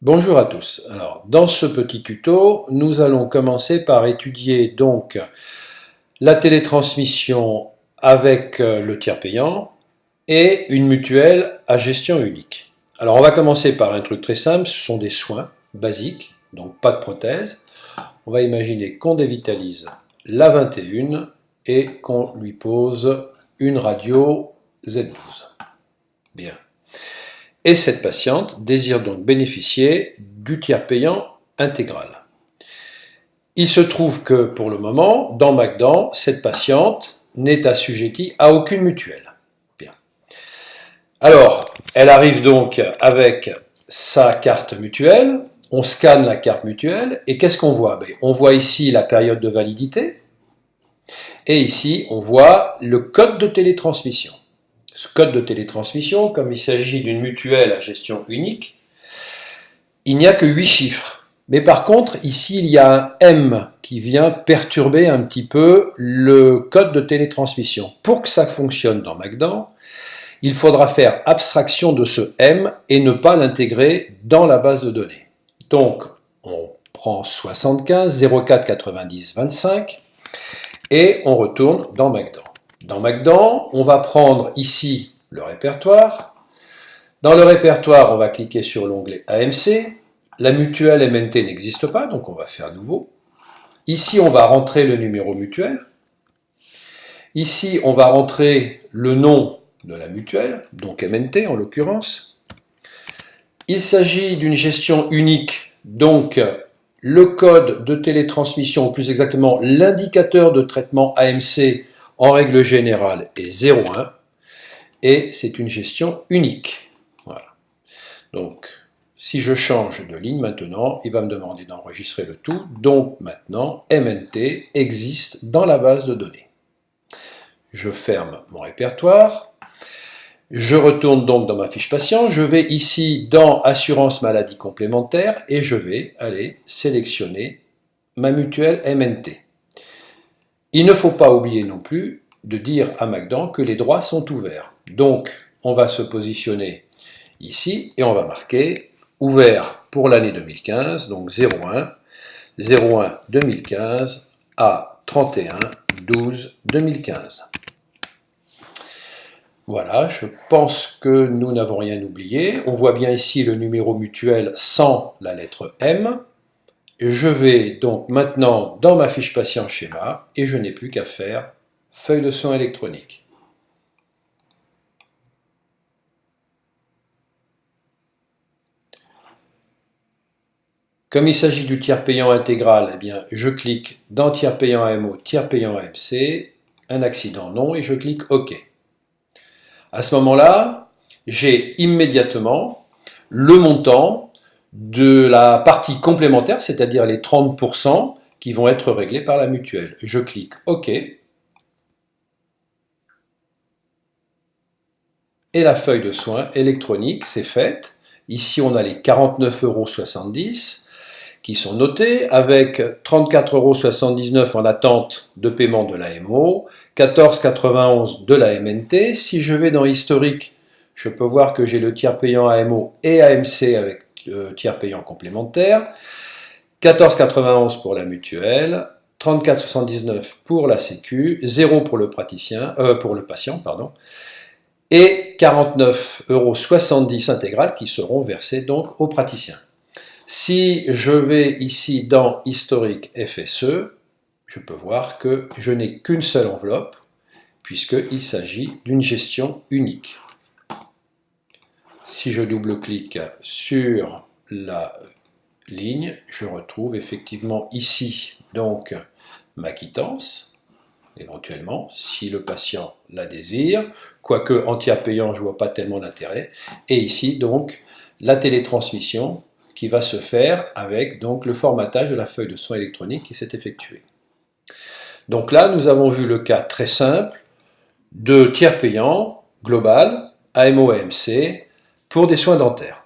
Bonjour à tous. Alors, dans ce petit tuto, nous allons commencer par étudier donc la télétransmission avec le tiers payant et une mutuelle à gestion unique. Alors, on va commencer par un truc très simple, ce sont des soins basiques, donc pas de prothèse. On va imaginer qu'on dévitalise la 21 et qu'on lui pose une radio Z12. Bien. Et cette patiente désire donc bénéficier du tiers payant intégral. Il se trouve que pour le moment, dans Magdan, cette patiente n'est assujettie à aucune mutuelle. Bien. Alors, elle arrive donc avec sa carte mutuelle, on scanne la carte mutuelle, et qu'est-ce qu'on voit? On voit ici la période de validité, et ici on voit le code de télétransmission. Ce code de télétransmission, comme il s'agit d'une mutuelle à gestion unique, il n'y a que 8 chiffres. Mais par contre, ici, il y a un M qui vient perturber un petit peu le code de télétransmission. Pour que ça fonctionne dans Magdan, il faudra faire abstraction de ce M et ne pas l'intégrer dans la base de données. Donc, on prend 75 04 90 25 et on retourne dans Magdan. Dans Magdan, on va prendre ici le répertoire. Dans le répertoire, on va cliquer sur l'onglet AMC. La mutuelle MNT n'existe pas, donc on va faire nouveau. Ici, on va rentrer le numéro mutuel. Ici, on va rentrer le nom de la mutuelle, donc MNT en l'occurrence. Il s'agit d'une gestion unique, donc le code de télétransmission, ou plus exactement l'indicateur de traitement AMC, en règle générale est 0,1 et c'est une gestion unique. Voilà. Donc, si je change de ligne maintenant, il va me demander d'enregistrer le tout. Donc maintenant, MNT existe dans la base de données. Je ferme mon répertoire. Je retourne donc dans ma fiche patient. Je vais ici dans Assurance maladie complémentaire et je vais aller sélectionner ma mutuelle MNT. Il ne faut pas oublier non plus de dire à Magdan que les droits sont ouverts. Donc, on va se positionner ici et on va marquer ouvert pour l'année 2015, donc 01, 01 2015 à 31 12 2015. Voilà, je pense que nous n'avons rien oublié. On voit bien ici le numéro mutuel sans la lettre M. Je vais donc maintenant dans ma fiche patient schéma et je n'ai plus qu'à faire feuille de soins électronique. Comme il s'agit du tiers payant intégral, eh bien, je clique dans tiers payant AMO, tiers payant AMC, un accident non et je clique OK. À ce moment-là, j'ai immédiatement le montant de la partie complémentaire, c'est-à-dire les 30% qui vont être réglés par la mutuelle. Je clique OK. Et la feuille de soins électronique, c'est faite. Ici, on a les 49,70 € qui sont notés, avec 34,79 € en attente de paiement de l'AMO, 14,91 € de la MNT. Si je vais dans historique, je peux voir que j'ai le tiers payant AMO et AMC avec tiers payant complémentaire, 14,91 € pour la mutuelle, 34,79 € pour la Sécu, 0 pour le patient, pardon, et 49,70 € intégrales qui seront versées donc au praticien. Si je vais ici dans historique FSE, je peux voir que je n'ai qu'une seule enveloppe puisqu'il s'agit d'une gestion unique. Si je double-clique sur la ligne, je retrouve effectivement ici donc ma quittance, éventuellement, si le patient la désire, quoique en tiers payant, je ne vois pas tellement d'intérêt, et ici donc la télétransmission qui va se faire avec donc le formatage de la feuille de soins électronique qui s'est effectué. Donc là, nous avons vu le cas très simple de tiers payant global, AMO-AMC, pour des soins dentaires.